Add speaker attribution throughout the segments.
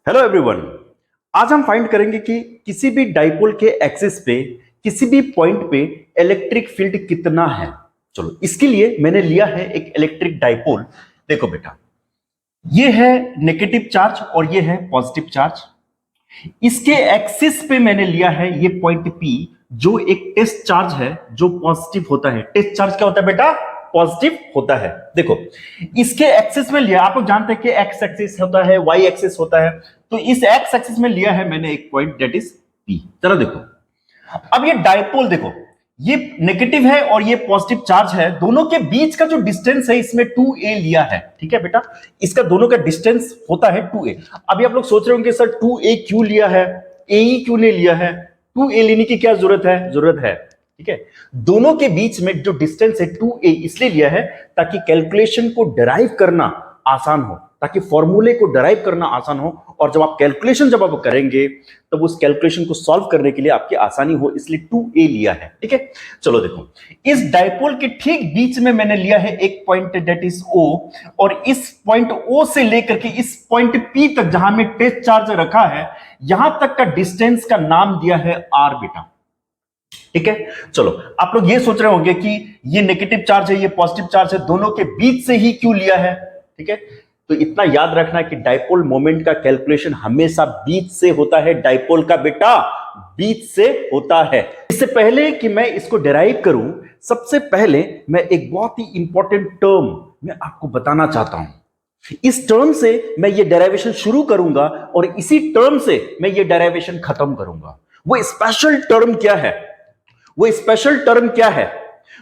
Speaker 1: Hello everyone. आज हम find करेंगे कि किसी भी डाइपोल के एक्सिस पे किसी भी पॉइंट पे इलेक्ट्रिक फील्ड कितना है। चलो इसके लिए मैंने लिया है एक इलेक्ट्रिक डाइपोल। देखो बेटा, ये है नेगेटिव चार्ज और ये है पॉजिटिव चार्ज। इसके एक्सिस पे मैंने लिया है ये पॉइंट P, जो एक टेस्ट चार्ज है जो पॉजिटिव होता है। टेस्ट चार्ज क्या होता है बेटा? पॉजिटिव होता है। देखो इसके एक्सिस में लिया, आप लोग जानते हैं कि एक्स एक्सिस होता है, वाई एक्सिस होता है, तो इस एक्स एक्सिस में लिया है मैंने एक पॉइंट दैट इज P। चलो देखो, अब ये डाइपोल देखो, ये नेगेटिव है और ये पॉजिटिव चार्ज है, दोनों के बीच का जो डिस्टेंस है इसमें 2a लिया है। ठीक है बेटा, इसका दोनों का डिस्टेंस होता है 2a। अभी आप लोग सोच रहे होंगे सर 2a क्यों लिया है, ae क्यों नहीं लिया है? 2a लेने की क्या जरूरत है? जरूरत है, ठीक है। दोनों के बीच में जो डिस्टेंस है 2a इसलिए लिया है ताकि कैलकुलेशन को डिराइव करना आसान हो, ताकि फॉर्मूले को डिराइव करना आसान हो, और जब आप कैलकुलेशन जब आप करेंगे तब उस कैलकुलेशन को सॉल्व करने के लिए आपकी आसानी हो, इसलिए 2a लिया है। ठीक है, चलो देखो, इस डाइपोल के ठीक बीच में मैंने लिया है एक पॉइंट दैट इज O, और इस पॉइंट O से लेकर के इस पॉइंट P तक जहां में टेस्ट चार्ज रखा है, यहां तक का डिस्टेंस का नाम दिया है R बेटा। ठीक है, चलो आप लोग ये सोच रहे होंगे कि ये नेगेटिव चार्ज है, ये पॉजिटिव चार्ज है, दोनों के बीच से ही क्यों लिया है? ठीक है, तो इतना याद रखना कि डाइपोल मोमेंट का कैलकुलेशन हमेशा बीच से होता है। डाइपोल का बेटा बीच से होता है। इससे पहले कि मैं इसको डिराइव करूं, सबसे पहले मैं एक बहुत ही इंपॉर्टेंट टर्म मैं आपको बताना चाहता हूं। इस टर्म से मैं ये डेरिवेशन शुरू करूंगा और इसी टर्म से मैं ये डेरिवेशन खत्म करूंगा। वो स्पेशल टर्म क्या है? वो स्पेशल टर्म क्या है?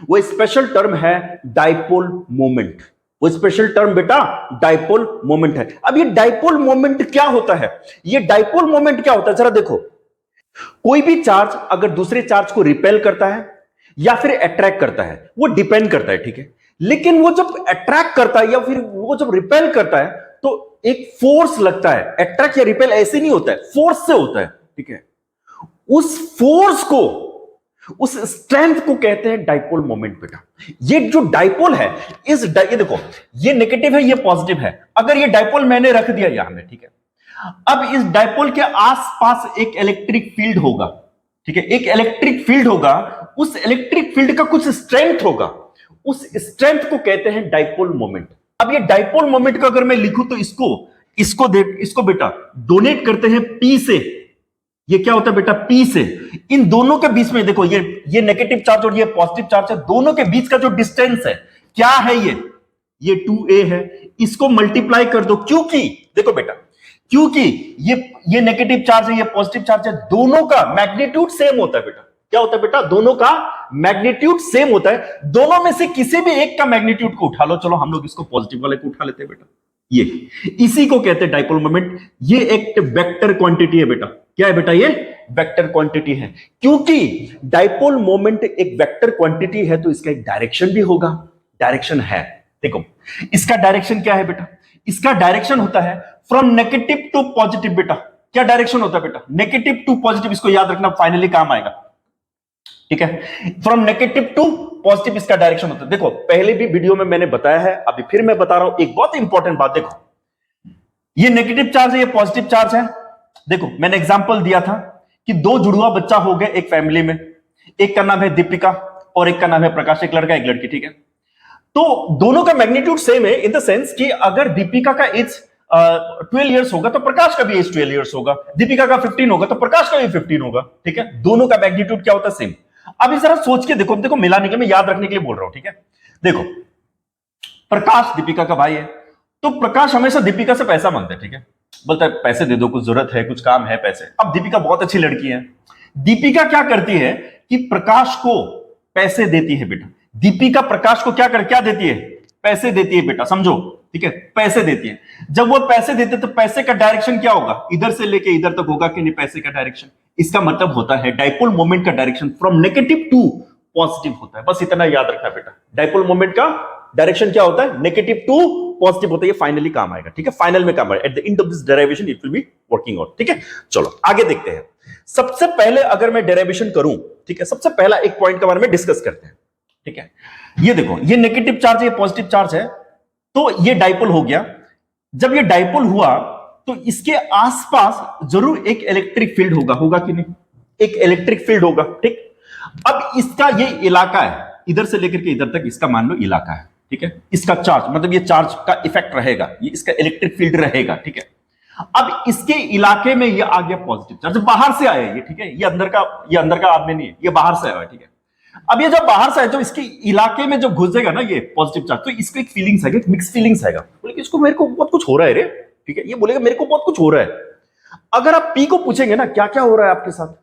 Speaker 1: वो स्पेशल टर्म है डाइपोल मोमेंट। वो स्पेशल टर्म बेटा डाइपोल मोमेंट है। अब ये डाइपोल मोमेंट क्या होता है? ये डाइपोल मोमेंट क्या होता है जरा देखो, कोई भी चार्ज अगर दूसरे चार्ज को रिपेल करता है या फिर अट्रैक्ट करता है, वो डिपेंड करता है, ठीक है। लेकिन वो जब अट्रैक्ट करता है या फिर वो जब रिपेल करता है तो एक फोर्स लगता है। अट्रैक्ट या रिपेल ऐसे नहीं होता है, फोर्स से होता है, ठीक है। उस फोर्स को, उस स्ट्रेंथ को कहते हैं डाइपोल मोमेंट बेटा। ये जो डाइपोल है, ये देखो, ये नेगेटिव है, ये पॉजिटिव है। अगर ये डाइपोल मैंने रख दिया यहां में, ठीक है, अब इस डाइपोल के आसपास एक इलेक्ट्रिक फील्ड होगा, ठीक है, एक इलेक्ट्रिक फील्ड होगा। उस इलेक्ट्रिक फील्ड का कुछ स्ट्रेंथ होगा, उस स्ट्रेंथ को कहते हैं डाइपोल मोमेंट। अब ये डाइपोल मोमेंट को अगर मैं लिखूं तो इसको देख, इसको बेटा डोनेट करते हैं P से। ये क्या होता है बेटा? P से। इन दोनों के बीच में देखो, ये नेगेटिव चार्ज और ये पॉजिटिव चार्ज है, दोनों के बीच का जो डिस्टेंस है क्या है? ये 2a है। इसको मल्टीप्लाई कर दो, क्योंकि देखो बेटा, क्योंकि ये नेगेटिव चार्ज है, ये पॉजिटिव चार्ज है, दोनों का मैग्नीट्यूड सेम होता है बेटा। क्या होता है बेटा? दोनों का मैग्नीट्यूड सेम होता है। दोनों में से किसी भी एक का मैग्नीट्यूड को उठा लो। चलो हम लोग इसको पॉजिटिव वाले को उठा लेते हैं बेटा। ये इसी को कहते हैं डाइपोल मोमेंट। ये एक वेक्टर क्वांटिटी है बेटा। क्या है बेटा? ये वेक्टर क्वांटिटी है। क्योंकि डाइपोल मोमेंट एक वेक्टर क्वांटिटी है तो इसका एक डायरेक्शन भी होगा, डायरेक्शन है। देखो इसका डायरेक्शन क्या है बेटा? इसका डायरेक्शन होता है फ्रॉम नेगेटिव टू पॉजिटिव बेटा। क्या डायरेक्शन होता है बेटा? Negative to positive. इसको याद रखना, फाइनली काम आएगा, ठीक है। फ्रॉम नेगेटिव टू पॉजिटिव इसका डायरेक्शन होता है। देखो पहले भी वीडियो में मैंने बताया है, अभी फिर मैं बता रहा हूं एक बहुत इंपॉर्टेंट बात। देखो ये नेगेटिव चार्ज है, ये पॉजिटिव चार्ज है। देखो मैंने एग्जांपल दिया था कि दो जुड़वा बच्चा हो गए एक फैमिली में, एक का नाम है दीपिका और एक का नाम है प्रकाश, एक लड़का एक लड़की, ठीक है। तो दोनों का मैग्नीट्यूड सेम है इन द सेंस कि अगर दीपिका का एज 12 इयर्स होगा तो प्रकाश का भी एज 12 इयर्स होगा, दीपिका का 15 होगा तो प्रकाश का भी 15 होगा, ठीक है। दोनों का मैग्नीट्यूड क्या होता है? सेम। अब इस तरह सोच के देखो, देखो मिलाने के लिए मैं याद रखने के लिए बोल रहा हूं, ठीक है। देखो प्रकाश दीपिका का भाई है, तो प्रकाश हमेशा दीपिका से पैसा मांगता है, ठीक है, बोलता है पैसे दे दो, कुछ जरूरत है, कुछ काम है, पैसे। अब दीपिका बहुत अच्छी लड़की है, दीपिका क्या करती है कि प्रकाश को पैसे देती है बेटा। दीपिका प्रकाश को क्या देती है? पैसे देती है बेटा, समझो, ठीक है, पैसे देती है। जब वो पैसे देते तो पैसे का डायरेक्शन क्या होगा? इधर से लेके इधर तक होगा कि नहीं? पैसे का डायरेक्शन। इसका मतलब होता है डाइपोल मोमेंट का direction from negative to positive होता है। बस इतना याद रखना बेटा, डाइपोल मोमेंट का डायरेक्शन क्या होता है? नेगेटिव टू पॉजिटिव होता है। ये फाइनली काम आएगा, ठीक है, फाइनल में काम आएगा। At the end of this derivation it will be working out, ठीक है। चलो आगे देखते हैं। सबसे पहले अगर मैं डेरिवेशन करूं, ठीक है, सबसे पहला एक पॉइंट के बारे में डिस्कस करते हैं, ठीक है। ये देखो, ये नेगेटिव चार्ज है, ये पॉजिटिव चार्ज है, तो ये डाइपोल हो गया। जब ये डाइपोल हुआ तो इसके आसपास जरूर एक इलेक्ट्रिक फील्ड होगा, होगा कि नहीं? एक इलेक्ट्रिक फील्ड होगा, ठीक। अब इसका ये इलाका है, इधर से लेकर के इधर तक इसका मान लो इलाका है, ठीक है। इसका चार्ज मतलब ये चार्ज का इफेक्ट रहेगा, ये इसका इलेक्ट्रिक फील्ड रहेगा, ठीक है। अब इसके इलाके में ये आ गया पॉजिटिव चार्ज, बाहर से आया ये, ठीक है। ये अंदर का आदमी नहीं है, ये बाहर से आया है, ठीक है। अब ये जब बाहर से आया, जब इसके इलाके में जब घुसेगा ना ये पॉजिटिव चार्ज, तो इसको एक फीलिंग्स है, मिक्स फीलिंग्स आएगा, बोले कि इसको मेरे को बहुत कुछ हो रहा है रे, ठीक है। ये बोलेगा मेरे को बहुत कुछ हो रहा है। अगर आप पी को पूछेंगे ना क्या क्या हो रहा है आपके साथ,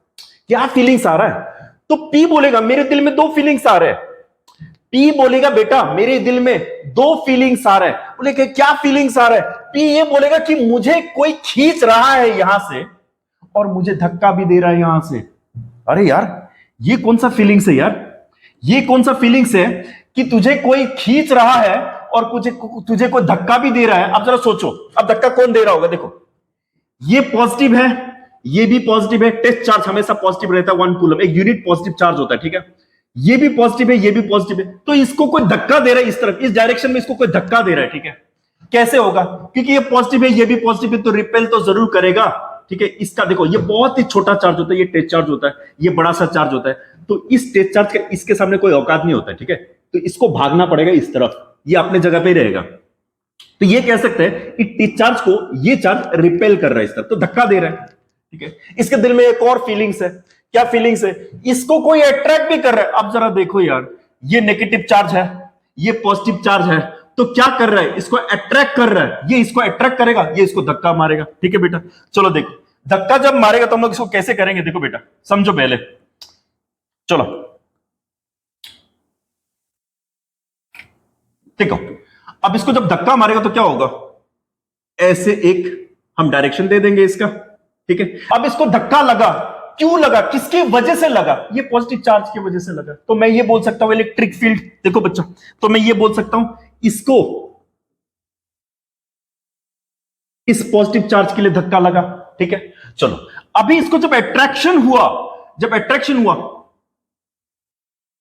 Speaker 1: क्या फीलिंग्स आ रहा है, तो पी बोलेगा मेरे दिल में दो फीलिंग्स आ रहे हैं। पी बोलेगा बेटा मेरे दिल में दो फीलिंग्स आ रहे हैं। बोले क्या फीलिंग्स आ रहा है? पी ये बोलेगा कि मुझे कोई खींच रहा है यहां से और मुझे धक्का भी दे रहा है यहां से। अरे यार ये कौन सा फीलिंग्स है यार, ये कौन सा फीलिंग्स है कि तुझे कोई खींच रहा है और तुझे कोई धक्का भी दे रहा है। अब जरा सोचो, अब धक्का कौन दे रहा होगा? देखो ये पॉजिटिव है, ये भी पॉजिटिव है। टेस्ट चार्ज हमेशा पॉजिटिव रहता है, 1 कूलम एक यूनिट पॉजिटिव चार्ज होता है, ठीक है। ये भी पॉजिटिव है, ये भी पॉजिटिव है, तो इसको कोई धक्का दे रहा है इस तरफ, इस डायरेक्शन में इसको कोई धक्का दे रहा है, ठीक है। कैसे होगा? क्योंकि ये पॉजिटिव है, ये भी पॉजिटिव है, तो रिपेल तो जरूर करेगा, ठीक है। इसका देखो ये बहुत ही छोटा चार्ज होता है, ये टेस्ट चार्ज होता है, ये बड़ा सा चार्ज होता है, तो इस टेस्ट चार्ज का इसके सामने कोई औकात नहीं होता है, ठीक है। तो इसको भागना पड़ेगा इस तरफ, ये अपने जगह पे ही रहेगा। तो ये कह सकते हैं कि टेस्ट चार्ज को ये चार्ज रिपेल कर रहा है इस तरफ, तो धक्का दे रहा है, ठीक है। इसके दिल में एक और फीलिंग्स है, क्या फीलिंग्स है? इसको कोई अट्रैक्ट भी कर रहा है। अब जरा देखो यार, ये नेगेटिव चार्ज है, ये पॉजिटिव चार्ज है, तो क्या कर रहा है? इसको अट्रैक्ट कर रहा है, ये इसको अट्रैक्ट करेगा, ये इसको धक्का मारेगा, ठीक है बेटा। चलो देखो धक्का जब मारेगा तो हम लोग इसको कैसे करेंगे, देखो बेटा समझो पहले। चलो देखो, अब इसको जब धक्का मारेगा तो क्या होगा? ऐसे एक हम डायरेक्शन दे देंगे इसका, ठीक है। अब इसको धक्का लगा, क्यों लगा, किसकी वजह से लगा? ये पॉजिटिव चार्ज की वजह से लगा। तो मैं ये बोल सकता हूं इलेक्ट्रिक फील्ड, देखो बच्चों, तो मैं ये बोल सकता हूं इसको इस पॉजिटिव चार्ज के लिए धक्का लगा, ठीक है। चलो अभी इसको जब अट्रैक्शन हुआ,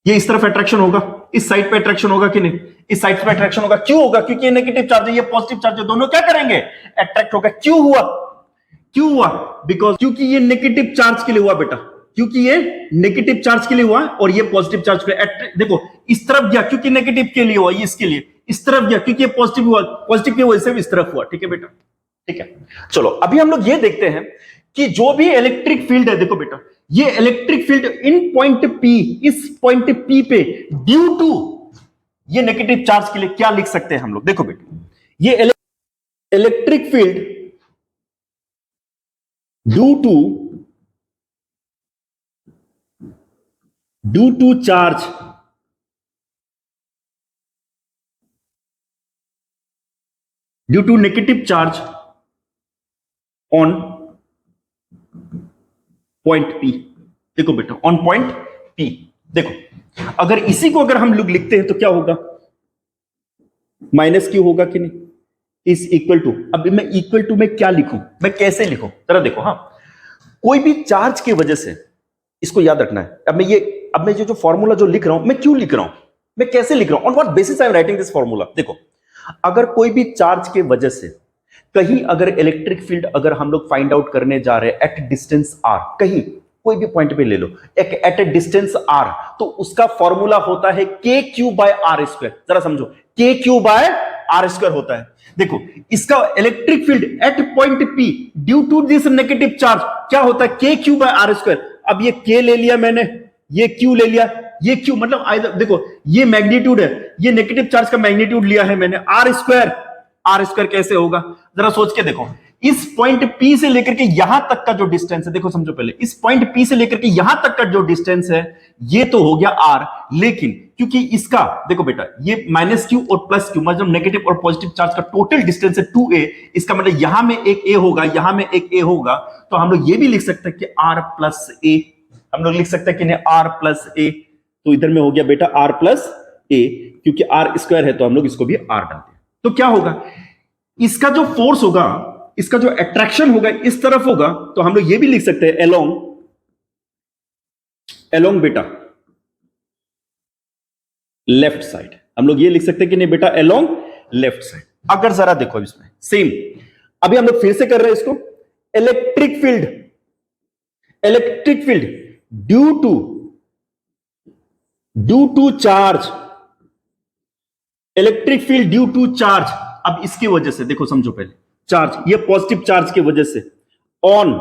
Speaker 1: ये इस तरफ अट्रैक्शन होगा, इस साइड पे अट्रैक्शन होगा कि नहीं? इस साइड पे अट्रैक्शन होगा। क्यों होगा? क्योंकि ये नेगेटिव चार्ज है, ये पॉजिटिव चार्ज है, दोनों क्या करेंगे? अट्रैक्ट होगा। क्यों हुआ? बिकॉज क्योंकि ये नेगेटिव चार्ज के लिए हुआ बेटा, क्योंकि ये नेगेटिव चार्ज के लिए हुआ और ये पॉजिटिव चार्ज के लिए। देखो इस तरफ गया क्योंकि नेगेटिव के लिए हुआ, ये इसके लिए। इस तरफ गया क्योंकि ये पॉजिटिव हुआ, पॉजिटिव की वजह से इस तरफ हुआ, ठीक है बेटा, ठीक है। चलो अभी हम लोग ये देखते हैं कि जो भी इलेक्ट्रिक फील्ड है, देखो बेटा ये इलेक्ट्रिक फील्ड इन पॉइंट P, इस पॉइंट P पे ड्यू टू ये नेगेटिव चार्ज के लिए क्या लिख सकते हैं हम लोग? देखो बेटा ये electric field due to charge due to negative charge on point P। देखो बेटा ऑन पॉइंट P, देखो अगर इसी को अगर हम लोग लिखते हैं तो क्या होगा? माइनस क्यू होगा कि नहीं? इज इक्वल टू, अब मैं इक्वल टू में क्या लिखूं, मैं कैसे लिखूं? जरा देखो, हाँ कोई भी चार्ज की वजह से, इसको याद रखना है। अब मैं जो फॉर्मूला जो लिख रहा हूं, मैं क्यों लिख रहा हूं, मैं कैसे लिख रहा हूं, on what basis I am writing this formula? देखो अगर कोई भी चार्ज के वजह से कहीं अगर इलेक्ट्रिक फील्ड अगर हम लोग फाइंड आउट करने जा रहे हैं एट डिस्टेंस r, कहीं कोई भी पॉइंट पे ले लो, एक एट ए डिस्टेंस r, तो उसका फॉर्मूला होता है kq बाय आर स्क्वायर। जरा समझो, kq बाय आर स्क्वायर होता है। देखो इसका electric field at point P due to this negative charge क्या होता है? kq by r square. अब ये k ले लिया मैंने, ये q ले लिया, ये q मतलब देखो ये मैग्नीट्यूड है, ये नेगेटिव चार्ज का मैग्नीट्यूड लिया है मैंने, आर स्क्वायर कैसे होगा? जरा सोच के देखो, इस पॉइंट P से लेकर के यहां तक का जो डिस्टेंस है, देखो समझो पहले, इस पॉइंट P से लेकर के यहां तक का जो डिस्टेंस है ये तो हो गया r, लेकिन क्योंकि इसका देखो बेटा ये माइनस क्यू और प्लस क्यू मतलब नेगेटिव और पॉजिटिव चार्ज का टोटल डिस्टेंस है 2a, इसका मतलब यहां में एक a होगा, यहां में एक a होगा, तो हम लोग ये भी लिख सकते हैं कि r प्लस a, हम लोग लिख सकते हैं कि नहीं r प्लस a, तो इधर में हो गया बेटा r प्लस a, क्योंकि r स्क्वायर है तो हम लोग इसको भी r डालते हैं। तो क्या होगा? इसका जो फोर्स होगा, इसका जो अट्रैक्शन होगा इस तरफ होगा, तो हम लोग ये भी लिख सकते हैं एलोंग बेटा लेफ्ट साइड, हम लोग ये लिख सकते हैं कि नहीं बेटा एलोंग लेफ्ट साइड। अगर जरा देखो इसमें सेम, अभी हम लोग फिर से कर रहे हैं इसको। Electric field, electric field due to charge, electric field due to charge. अब इसकी वजह से देखो, समझो पहले, चार्ज, ये पॉजिटिव चार्ज की वजह से on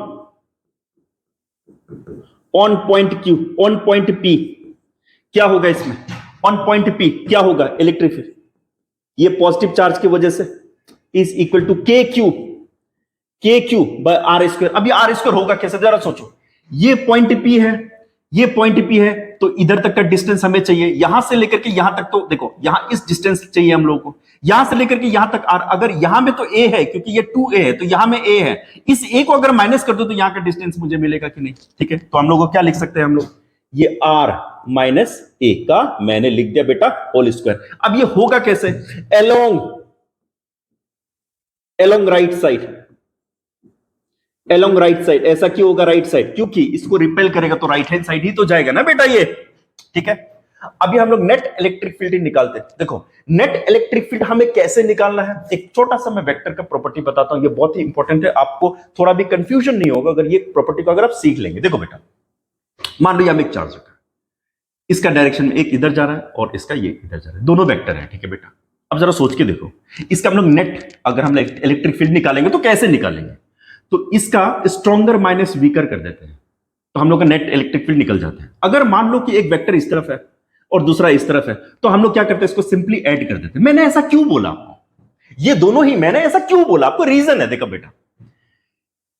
Speaker 1: point Q, on point P, क्या होगा इसमें, ऑन पॉइंट P क्या होगा, इलेक्ट्रिक फील्ड, ये पॉजिटिव चार्ज की वजह से इज इक्वल टू के क्यू बाय आर स्क्वायर। अब ये आर स्क्वायर होगा कैसे, जरा सोचो, ये पॉइंट P है, ये पॉइंट P है, तो इधर तक का डिस्टेंस हमें चाहिए, यहां से लेकर के यहां तक, तो देखो यहां इस डिस्टेंस चाहिए हम लोगों को, यहां से लेकर के यहां तक आर, अगर यहां में तो a है क्योंकि ये 2a है, तो यहां में a है, इस a को अगर माइनस कर दो तो यहां का डिस्टेंस मुझे मिलेगा कि नहीं, ठीक है। तो हम लोग को क्या लिख सकते हैं, हम लोग ये r माइनस a का मैंने लिख दिया बेटा होल स्क्वायर। अब ये होगा कैसे, along right side, along right side. ऐसा क्यों होगा राइट साइड, क्योंकि इसको रिपेल करेगा तो राइट हैंड साइड ही तो जाएगा ना बेटा ये, ठीक है। अभी हम लोग नेट इलेक्ट्रिक फील्ड निकालते हैं। देखो नेट इलेक्ट्रिक फील्ड हमें कैसे निकालना है, एक छोटा सा मैं वेक्टर का प्रॉपर्टी बताता हूं, ये बहुत ही इंपॉर्टेंट है, आपको थोड़ा भी कंफ्यूजन नहीं होगा अगर ये प्रॉपर्टी को अगर आप सीख लेंगे। देखो बेटा, मान लो यहां में एक चार्ज रखा है, इसका डायरेक्शन में एक इधर जा रहा है और इसका ये इधर जा रहा है, दोनों वेक्टर है, ठीक है बेटा। अब जरा सोच के देखो, इसका हम लोग नेट अगर हम इलेक्ट्रिक फील्ड निकालेंगे तो कैसे निकालेंगे, तो इसका स्ट्रॉन्गर माइनस वीकर कर देते हैं, तो हम लोग का नेट इलेक्ट्रिक फील्ड निकल जाता है। अगर मान लो कि एक वेक्टर इस तरफ है और दूसरा इस तरफ है, तो हम लोग क्या करते हैं, इसको सिंपली ऐड कर देते हैं। मैंने ऐसा क्यों बोला आपको, ये दोनों ही मैंने ऐसा क्यों बोला आपको, रीजन है, देखो बेटा,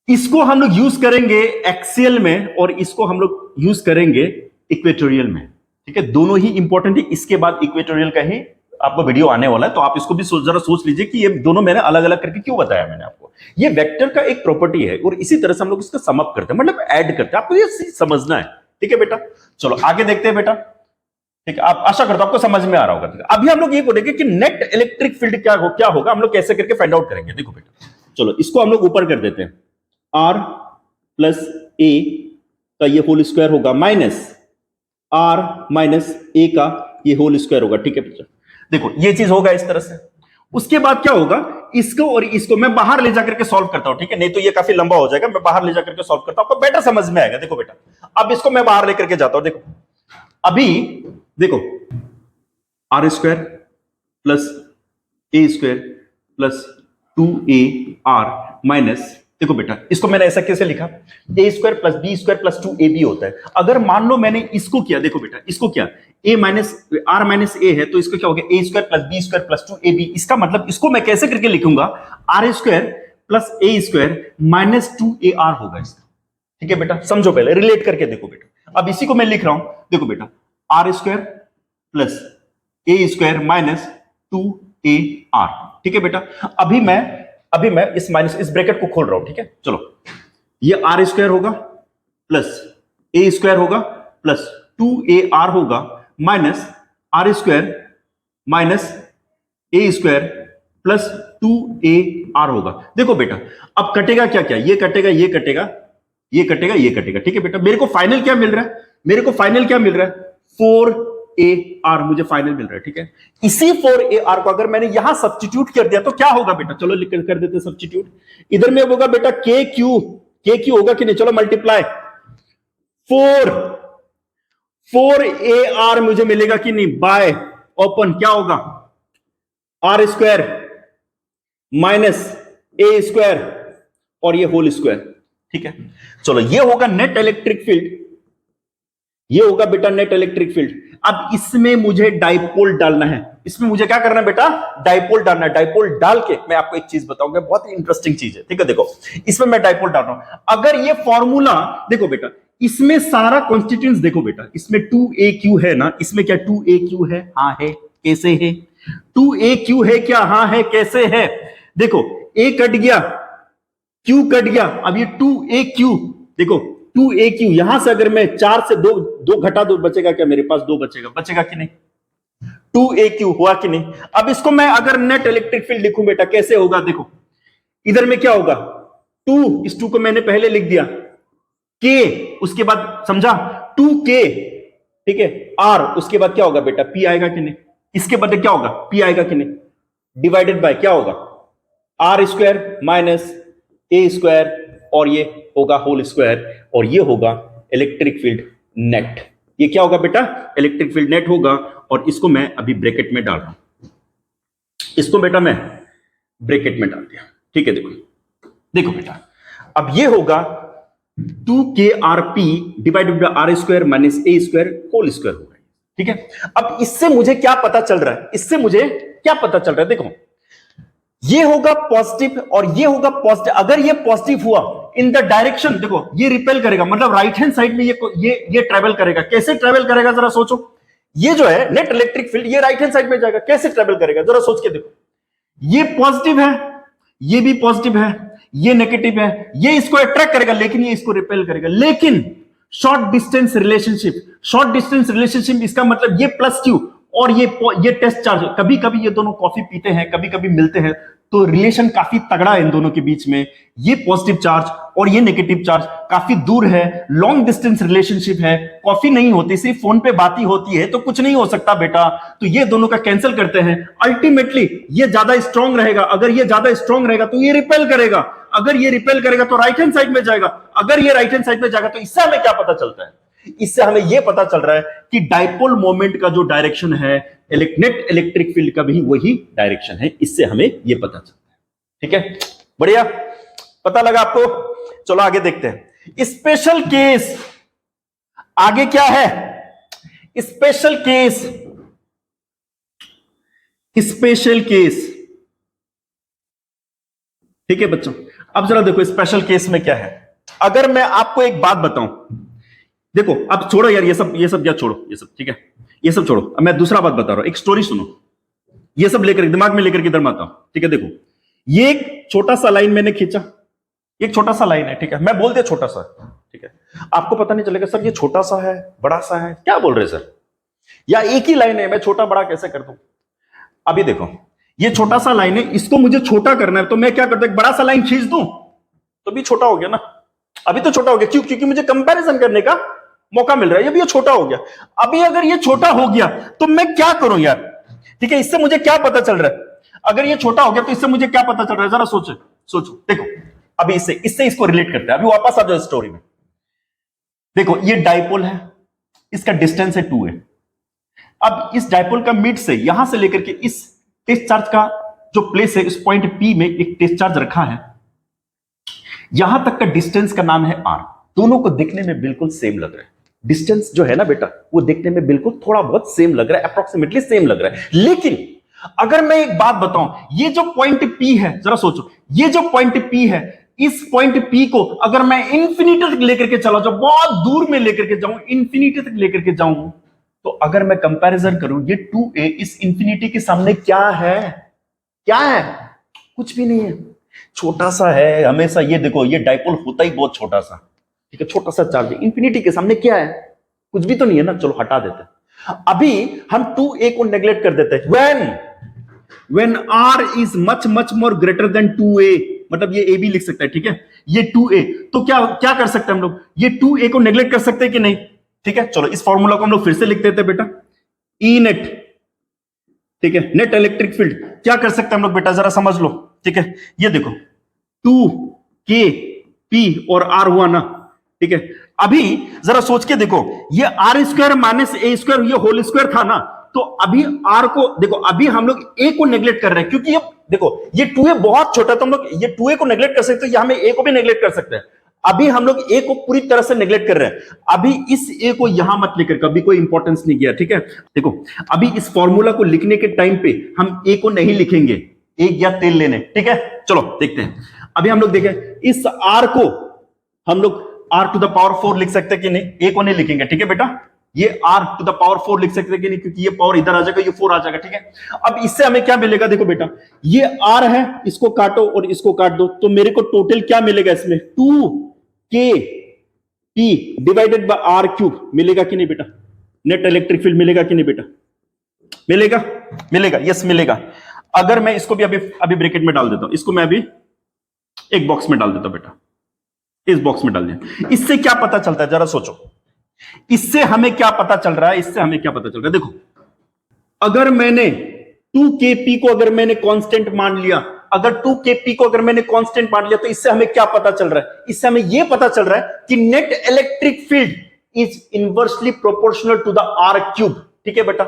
Speaker 1: इसको हम लोग यूज करेंगे एक्सियल में और इसको हम लोग यूज करेंगे इक्वेटोरियल में, ठीक है। दोनों ही इंपॉर्टेंट है, इसके बाद इक्वेटोरियल का ही आपको वीडियो आने वाला है, तो आप इसको भी जरा सोच लीजिए कि ये दोनों मैंने अलग अलग करके क्यों बताया मैंने आपको। ये वेक्टर का एक प्रॉपर्टी है और इसी तरह से हम लोग इसका सम अप करते हैं, मतलब ऐड करते हैं, आपको ये समझना है, ठीक है बेटा। चलो आगे देखते हैं बेटा, ठीक है। आप आशा करता हूं आपको समझ में आ रहा होगा। अभी हम लोग ये बोलेंगे कि नेट इलेक्ट्रिक फील्ड क्या होगा, हम लोग कैसे करके फाइंड आउट करेंगे। देखो बेटा, चलो इसको हम लोग ऊपर कर देते हैं, आर प्लस ए का ये होल स्क्वायर होगा माइनस आर माइनस ए का ये होल स्क्वायर होगा, ठीक है बेटा। देखो ये चीज होगा इस तरह से, उसके बाद क्या होगा, इसको और इसको मैं बाहर ले जाकर के सॉल्व करता हूं, ठीक है, नहीं तो ये काफी लंबा हो जाएगा, मैं बाहर ले जाकर के सॉल्व करता हूं, आपको बेटर समझ में आएगा। देखो बेटा, अब इसको मैं बाहर लेकर के जाता हूं, देखो अभी देखो, r square plus a square plus 2a r minus, देखो बेटा इसको मैंने ऐसा कैसे लिखा, a square plus b square plus 2ab होता है। अगर मान लो मैंने इसको किया, देखो बेटा इसको क्या, a minus r minus a है, तो इसको क्या हो गया, a square plus b square plus 2ab। इसका मतलब इसको मैं कैसे करके लिखूंगा, r square plus a square minus 2ar होगा इसका, ठीक है बेटा। समझो पहले, रिलेट करके देखो बेटा। अब इसी को मैं लिख रहा हूं, देखो बेटा, r square plus a square minus 2ar, ठीक है बेटा। अभी मैं इस ब्रैकेट को खोल रहा हूं, ठीक है। चलो ये आर स्क्वायर होगा प्लस ए स्क्वायर होगा प्लस 2ar होगा minus r square minus a square plus 2ar होगा। देखो बेटा अब कटेगा क्या क्या, ये कटेगा, ये कटेगा, ये कटेगा, ये कटेगा, ठीक है बेटा। मेरे को फाइनल क्या मिल रहा है, मेरे को फाइनल क्या मिल रहा है, 4ar मुझे फाइनल मिल रहा है, ठीक है। इसी 4ar को अगर मैंने यहां सब्स्टिट्यूट कर दिया तो क्या होगा बेटा, चलो लिख कर देते सब्स्टिट्यूट। इधर में होगा बेटा के क्यू होगा कि नहीं, चलो मल्टीप्लाई 4ar मुझे मिलेगा कि नहीं, बाय ओपन क्या होगा, r square minus a square और ये होल स्क्वायर, ठीक है। चलो ये होगा नेट इलेक्ट्रिक फील्ड, ये होगा बेटा नेट इलेक्ट्रिक फील्ड। अब इसमें मुझे डाइपोल डालना है, इसमें मुझे क्या करना है बेटा, डाइपोल डालना है। डाइपोल डाल के मैं आपको एक चीज बताऊंगा, बहुत ही इंटरेस्टिंग चीज है, ठीक है। देखो इसमें मैं डाइपोल डाल रहा हूं, अगर ये फॉर्मूला देखो बेटा, इसमें सारा कॉन्स्टिट्यूएंट्स देखो बेटा, इसमें 2aq है ना, इसमें क्या 2aq है, हाँ है, कैसे है 2aq है क्या, हाँ है, कैसे है, देखो a कट गया, q कट गया, अब ये 2aq, देखो 2aq, यहां से अगर मैं 4 से 2 घटा दो, बचेगा क्या, मेरे पास 2 बचेगा कि नहीं, 2aq हुआ कि नहीं। अब इसको मैं अगर नेट इलेक्ट्रिक फील्ड लिखूं बेटा, कैसे होगा, देखो इधर में क्या होगा, 2, इस 2 को मैंने पहले लिख दिया, k उसके बाद समझा 2k, ठीक है, r उसके बाद क्या होगा बेटा, p आएगा कि नहीं, इसके बाद क्या होगा, p आएगा कि नहीं, डिवाइडेड बाय क्या होगा, r square minus a square, और ये होगा होल स्क्वायर, और ये होगा इलेक्ट्रिक फील्ड नेट। ये क्या होगा बेटा? इलेक्ट्रिक फील्ड नेट होगा। और इसको मैं अभी ब्रैकेट में डाल रहा हूं, इसको बेटा मैं ब्रैकेट में डाल दिया। ठीक है, देखो देखो बेटा, अब ये होगा 2KRP divided by r square minus a square whole square होगा। ठीक है, अब इससे मुझे क्या पता चल रहा है? इससे मुझे क्या पता चल रहा है? देखो, ये होगा पॉजिटिव और ये होगा पॉजिटिव। अगर ये पॉजिटिव हुआ इन द डायरेक्शन, देखो ये रिपेल करेगा, मतलब राइट हैंड साइड में ये ट्रेवल करेगा। कैसे ट्रेवल करेगा जरा सोचो। ये जो है नेट इलेक्ट्रिक फील्ड, ये राइट हैंड साइड में जाएगा, कैसे ट्रेवल करेगा जरा सोच के देखो। ये पॉजिटिव है, ये भी पॉजिटिव है, ये नेगेटिव है, ये इसको अट्रैक्ट करेगा लेकिन ये इसको रिपेल करेगा। लेकिन शॉर्ट डिस्टेंस रिलेशनशिप, इसका मतलब ये प्लस क्यू और ये टेस्ट चार्ज, कभी कभी ये दोनों कॉफी पीते हैं, कभी कभी मिलते हैं, तो रिलेशन काफी तगड़ा है इन दोनों के बीच में। ये पॉजिटिव चार्ज और ये नेगेटिव चार्ज काफी दूर है, लॉन्ग डिस्टेंस रिलेशनशिप है। कॉफी नहीं होती, सिर्फ फोन पे बात ही होती है, तो कुछ नहीं हो सकता बेटा। तो ये दोनों का कैंसिल करते हैं। अल्टीमेटली ये ज्यादा स्ट्रांग रहेगा, अगर ये ज्यादा स्ट्रांग रहेगा तो ये रिपेल करेगा, अगर ये रिपेल करेगा तो राइट हैंड साइड में जाएगा, अगर ये राइट हैंड साइड में जाएगा। तो इससे हमें क्या पता चलता है? इससे हमें यह पता चल रहा है कि डाइपोल मोमेंट का जो डायरेक्शन है, नेट इलेक्ट्रिक फील्ड का भी वही डायरेक्शन है। इससे हमें यह पता चलता है। ठीक है, बढ़िया, पता लगा आपको? चलो आगे देखते हैं। स्पेशल केस, आगे क्या है? Special case, special case. ठीक है बच्चों, अब जरा देखो स्पेशल केस में क्या है। अगर मैं आपको एक बात बताऊं, देखो अब छोड़ो यार ये सब क्या छोड़ो, ये सब ठीक है, ये सब छोड़ो। अब मैं दूसरा बात बता रहा हूं, एक स्टोरी सुनो। ये सब लेकर दिमाग में लेकर किधर आता हूं। ठीक है, देखो ये एक छोटा सा लाइन मैंने खींचा, एक छोटा सा लाइन है। ठीक है, मैं बोल दिया छोटा सा, ठीक है, आपको पता नहीं चलेगा सर ये छोटा सा है बड़ा सा है, क्या बोल रहे सर, या एक ही लाइन है, मैं छोटा बड़ा कैसे कर दूं? अभी देखो ये छोटा सा लाइन है, इसको मुझे छोटा करना है, तो मैं क्या करता हूं, एक बड़ा सा लाइन खींच दूं तो भी छोटा हो गया ना। अभी तो छोटा हो गया, क्यों? क्योंकि मुझे कंपैरिजन करने का मौका मिल रहा है। ये भी ये छोटा हो गया। अभी अगर ये छोटा हो गया तो मैं क्या करूं यार? ठीक है, इससे मुझे क्या पता चल रहा है? अगर ये छोटा हो गया तो इससे मुझे क्या पता चल रहा है? जरा सोचो। देखो अभी इससे इसको रिलेट करते हैं। अभी वापस आ जाओ स्टोरी में। देखो ये डाइपोल है, इसका डिस्टेंस है 2a। अब इस डाइपोल का मिड से यहां से लेकर के इस टेस्ट चार्ज का जो प्लेस है, इस पॉइंट P में एक टेस्ट चार्ज रखा है, यहां तक का डिस्टेंस का नाम है r। दोनों को देखने में बिल्कुल सेम लग रहा है। डिस्टेंस जो है ना बेटा, वो देखने में बिल्कुल थोड़ा बहुत सेम लग रहा है, अप्रोक्सीमेटली सेम लग रहा है। लेकिन अगर मैं एक बात बताऊं, ये जो पॉइंट P है, जरा सोचो, ये जो पॉइंट P है, इस पॉइंट P को अगर मैं इंफिनिटी तक लेकर के चला जाऊं, बहुत दूर में लेकर के जाऊं, इंफिनिटी तक लेकर के जाऊं, तो अगर मैं कंपैरिजन करूं, ये 2a इस इंफिनिटी के सामने क्या है? क्या है? कुछ भी नहीं है, छोटा सा है हमेशा। ये देखो ये डाइपोल होता ही बहुत छोटा सा, ठीक है, छोटा सा चार्ज है। इंफिनिटी के सामने क्या है? कुछ भी तो नहीं है ना। चलो हटा देते हैं। अभी हम 2a को नेग्लेक्ट कर देते हैं। when r is much more greater than 2a, मतलब ये a भी लिख सकता है, ठीक है, ये 2a, तो क्या कर सकते हैं हम लोग? ये 2a को नेग्लेक्ट कर सकते हैं कि नहीं? ठीक है, चलो इस फॉर्मूला को हम लोग फिर से लिख देते हैं बेटा, E नेट, ठीक है, नेट इलेक्ट्रिक फील्ड। क्या कर सकते हैं हम लोग बेटा, जरा समझ लो। ठीक है, ये देखो 2kp और r हुआ ना, ठीक है। अभी जरा सोच के देखो, ये r square minus a square, ये होल स्क्वायर था ना, तो अभी r को देखो, अभी हम लोग a को नेग्लेक्ट कर रहे हैं, क्योंकि ये देखो ये 2a बहुत छोटा है, तो हम लोग ये 2a को नेग्लेक्ट कर सकते हैं, या हमें a को भी नेग्लेक्ट कर सकते हैं। अभी हम लोग a को पूरी तरह से नेग्लेक्ट कर रहे हैं। अभी इस a को यहां मत लेकर, कभी कोई इंपॉर्टेंस नहीं गया, ठीक है। देखो अभी इस फॉर्मूला को लिखने के टाइम पे हम a को नहीं लिखेंगे, एक या तेल लेने, ठीक है। चलो देखते हैं। अभी हम लोग देखें, इस r को हम लोग r टू द पावर 4 लिख सकते हैं कि नहीं? a को नहीं लिखेंगे, ठीक है बेटा। ये r टू द पावर 4 लिख सकते हैं कि नहीं? क्योंकि ये पावर इधर आ जाएगा, ये 4 आ जाएगा, ठीक है। अब इससे हमें क्या मिलेगा? देखो बेटा, ये r है, इसको काटो और इसको काट दो, तो मेरे को टोटल क्या मिलेगा इसमें? 2kp divided by r cube मिलेगा कि नहीं बेटा? नेट इलेक्ट्रिक फील्ड मिलेगा कि नहीं बेटा? मिलेगा, मिलेगा, यस मिलेगा। अगर मैं इसको भी अभी ब्रैकेट में डाल देता हूं, इसको मैं अभी एक बॉक्स में डाल देता हूं बेटा, इस बॉक्स में डाल दिया। इससे क्या पता चलता है, जरा सोचो, इससे हमें क्या पता चल रहा है? इससे हमें क्या पता चल रहा है? देखो, अगर मैंने 2kp को अगर मैंने कांस्टेंट मान लिया, अगर 2kp को अगर मैंने कांस्टेंट मान लिया तो इससे हमें क्या पता चल रहा है? इससे हमें यह पता चल रहा है कि net electric field is inversely proportional to the r cube. ठीक है बेटा,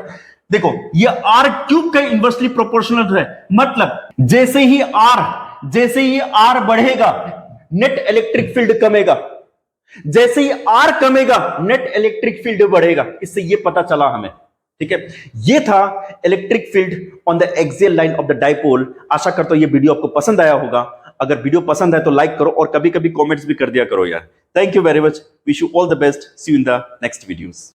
Speaker 1: देखो ये आर क्यूब का इनवर्सली प्रोपोर्शनल है, मतलब जैसे ही आर बढ़ेगा नेट इलेक्ट्रिक फील्ड कमेगा, जैसे ही आर कमेगा नेट इलेक्ट्रिक फील्ड बढ़ेगा। इससे यह पता चला हमें। ठीक है, ये था electric field on the axial line of the dipole. आशा करता हूं ये वीडियो आपको पसंद आया होगा। अगर वीडियो पसंद आए तो लाइक करो और कभी कभी कमेंट्स भी कर दिया करो यार। Thank you very much, wish you all the best, see you in the next videos.